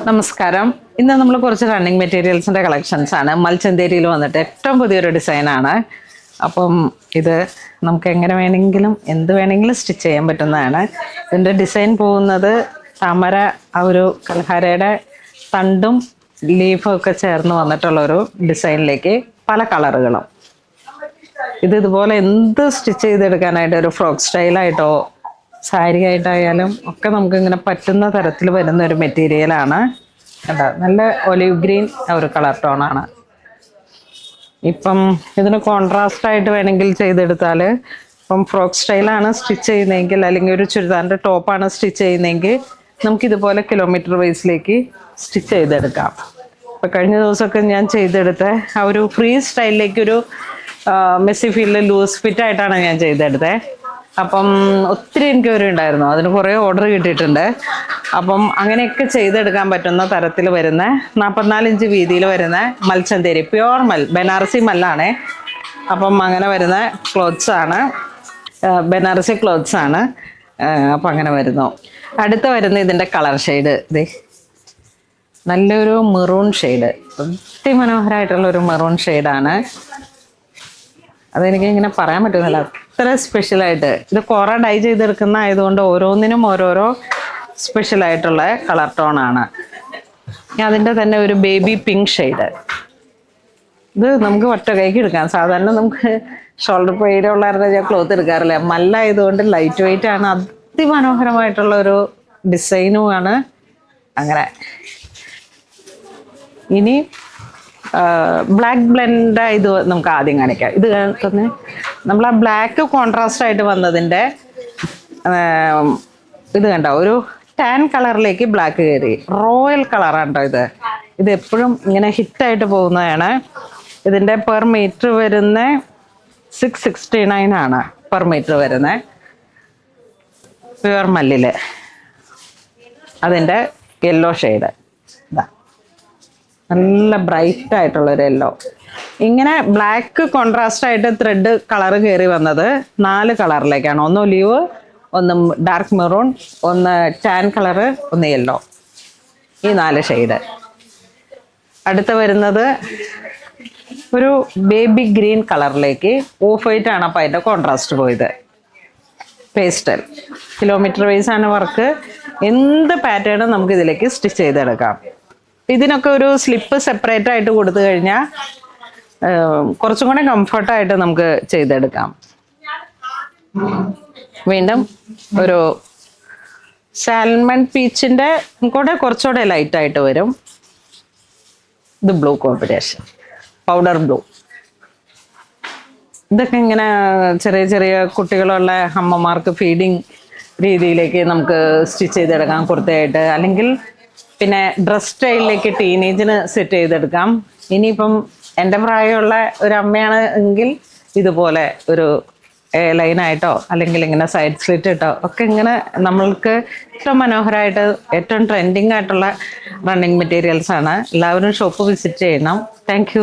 നമസ്കാരം. ഇന്ന് നമ്മൾ കുറച്ച് റണ്ണിങ് മെറ്റീരിയൽസിൻ്റെ കളക്ഷൻസ് ആണ്. മൽച്ചന്തേരിയിൽ വന്നിട്ട് ഏറ്റവും പുതിയൊരു ഡിസൈനാണ്. അപ്പം ഇത് നമുക്ക് എങ്ങനെ വേണമെങ്കിലും എന്ത് വേണമെങ്കിലും സ്റ്റിച്ച് ചെയ്യാൻ പറ്റുന്നതാണ്. ഇതിൻ്റെ ഡിസൈൻ പോകുന്നത് താമര ആ ഒരു കൽഹാരയുടെ തണ്ടും ലീഫും ഒക്കെ ചേർന്ന് വന്നിട്ടുള്ളൊരു ഡിസൈനിലേക്ക് പല കളറുകളും. ഇതുപോലെ എന്ത് സ്റ്റിച്ച് ചെയ്തെടുക്കാനായിട്ട് ഒരു ഫ്രോക്ക് സ്റ്റൈലായിട്ടോ സാരി ആയിട്ടായാലും ഒക്കെ നമുക്ക് ഇങ്ങനെ പറ്റുന്ന തരത്തിൽ വരുന്ന ഒരു മെറ്റീരിയലാണ്. കേട്ടോ, നല്ല ഒലിവ് ഗ്രീൻ ഒരു കളർ ടോണാണ്. ഇപ്പം ഇതിന് കോൺട്രാസ്റ്റ് ആയിട്ട് വേണമെങ്കിൽ ചെയ്തെടുത്താൽ, ഇപ്പം ഫ്രോക്ക് സ്റ്റൈലാണ് സ്റ്റിച്ച് ചെയ്യുന്നതെങ്കിൽ അല്ലെങ്കിൽ ഒരു ചുരിദാറിൻ്റെ ടോപ്പാണ് സ്റ്റിച്ച് ചെയ്യുന്നതെങ്കിൽ നമുക്കിതുപോലെ കിലോമീറ്റർ വൈസിലേക്ക് സ്റ്റിച്ച് ചെയ്തെടുക്കാം. ഇപ്പം കഴിഞ്ഞ ദിവസമൊക്കെ ഞാൻ ചെയ്തെടുത്ത ആ ഒരു ഫ്രീ സ്റ്റൈലിലേക്കൊരു മെസ്സി ഫീൽഡിൽ ലൂസ് ഫിറ്റ് ആയിട്ടാണ് ഞാൻ ചെയ്തെടുത്തത്. അപ്പം ഒത്തിരി എൻക്വയറി ഉണ്ടായിരുന്നു, അതിന് കുറേ ഓർഡർ കിട്ടിയിട്ടുണ്ട്. അപ്പം അങ്ങനെയൊക്കെ ചെയ്തെടുക്കാൻ പറ്റുന്ന തരത്തിൽ വരുന്ന 44 ഇഞ്ച് വീതിയിൽ വരുന്ന മൽച്ചന്തേരി പ്യുവർ ബനാറസി മല്ലാണ്. അപ്പം അങ്ങനെ വരുന്ന ക്ലോത്ത്സ് ആണ്, ബനാറസി ക്ലോത്ത്സ് ആണ്. അപ്പം അങ്ങനെ വരുന്നു. അടുത്ത വരുന്ന ഇതിൻ്റെ കളർ ഷെയ്ഡ് നല്ലൊരു മെറൂൺ ഷെയ്ഡ്, അതിമനോഹരമായിട്ടുള്ളൊരു മെറൂൺ ഷെയ്ഡാണ്. അതെനിക്ക് ഇങ്ങനെ പറയാൻ പറ്റുന്നില്ല, അത്ര സ്പെഷ്യലായിട്ട്. ഇത് കുറേ ഡൈ ചെയ്തെടുക്കുന്ന ആയതുകൊണ്ട് ഓരോന്നിനും ഓരോരോ സ്പെഷ്യലായിട്ടുള്ള കളർ ടോണാണ്. അതിൻ്റെ തന്നെ ഒരു ബേബി പിങ്ക് ഷെയ്ഡ്. ഇത് നമുക്ക് ഒറ്റ കൈക്ക് എടുക്കാം. സാധാരണ നമുക്ക് ഷോൾഡർ പെയ്ഡുള്ളവരുടെ ഞാൻ ക്ലോത്ത് എടുക്കാറില്ല. മല്ലായതുകൊണ്ട് ലൈറ്റ് വെയിറ്റ് ആണ്, അതിമനോഹരമായിട്ടുള്ളൊരു ഡിസൈനുമാണ്. അങ്ങനെ ഇനി ബ്ലാക്ക് ബ്ലെൻഡ് ഇത് നമുക്ക് ആദ്യം കാണിക്കാം. ഇത് നമ്മൾ ആ ബ്ലാക്ക് കോൺട്രാസ്റ്റ് ആയിട്ട് വന്നതിൻ്റെ ഇത് കണ്ടോ, ഒരു ടാൻ കളറിലേക്ക് ബ്ലാക്ക് കയറി റോയൽ കളറാണ് കേട്ടോ. ഇത് എപ്പോഴും ഇങ്ങനെ ഹിറ്റായിട്ട് പോകുന്നതാണ്. ഇതിൻ്റെ പെർ മീറ്റർ വരുന്ന 669 ആണ് പെർ മീറ്റർ വരുന്നത്. പ്യുവർ മല്ലിൽ അതിൻ്റെ യെല്ലോ ഷെയ്ഡ്, നല്ല ബ്രൈറ്റ് ആയിട്ടുള്ളൊരു യെല്ലോ. ഇങ്ങനെ ബ്ലാക്ക് കോൺട്രാസ്റ്റ് ആയിട്ട് ത്രെഡ് കളർ കയറി വന്നത് 4 കളറിലേക്കാണ്. ഒന്ന് ഒലിവ്, ഒന്ന് ഡാർക്ക് മെറൂൺ, ഒന്ന് ടാൻ കളറ്, ഒന്ന് യെല്ലോ. ഈ 4 ഷെയ്ഡ്. അടുത്ത വരുന്നത് ഒരു ബേബി ഗ്രീൻ കളറിലേക്ക് ഓഫ് വൈറ്റ് ആണ്. അപ്പം അതിൻ്റെ കോൺട്രാസ്റ്റ് പോയത് പേസ്റ്റൽ. കിലോമീറ്റർ വൈസ് ആണ് വർക്ക്. എന്ത് പാറ്റേണും നമുക്ക് ഇതിലേക്ക് സ്റ്റിച്ച് ചെയ്തെടുക്കാം. ഇതിനൊക്കെ ഒരു സ്ലിപ്പ് സെപ്പറേറ്റ് ആയിട്ട് കൊടുത്തു കഴിഞ്ഞാൽ കുറച്ചും കൂടെ കംഫർട്ടായിട്ട് നമുക്ക് ചെയ്തെടുക്കാം. വീണ്ടും ഒരു സാൽമൺ പീച്ചിൻ്റെ കൂടെ കുറച്ചുകൂടെ ലൈറ്റായിട്ട് വരും. ഇത് ബ്ലൂ കോമ്പിനേഷൻ, പൗഡർ ബ്ലൂ. ഇതൊക്കെ ഇങ്ങനെ ചെറിയ ചെറിയ കുട്ടികളുള്ള അമ്മമാർക്ക് ഫീഡിങ് രീതിയിലേക്ക് നമുക്ക് സ്റ്റിച്ച് ചെയ്തെടുക്കാം കുർത്തയായിട്ട്. അല്ലെങ്കിൽ പിന്നെ ഡ്രസ് സ്റ്റൈലിലേക്ക് ടീനേജിന് സെറ്റ് ചെയ്തെടുക്കാം. ഇനിയിപ്പം എൻ്റെ പ്രായമുള്ള ഒരു അമ്മയാണ് എങ്കിൽ ഇതുപോലെ ഒരു ലൈനായിട്ടോ അല്ലെങ്കിൽ ഇങ്ങനെ സൈഡ് സ്ലിറ്റ് ഇട്ടോ ഒക്കെ ഇങ്ങനെ നമ്മൾക്ക് ഏറ്റവും മനോഹരമായിട്ട് ഏറ്റവും ട്രെൻഡിങ് ആയിട്ടുള്ള റണ്ണിങ് മെറ്റീരിയൽസ് ആണ്. എല്ലാവരും ഷോപ്പ് വിസിറ്റ് ചെയ്യണം. താങ്ക്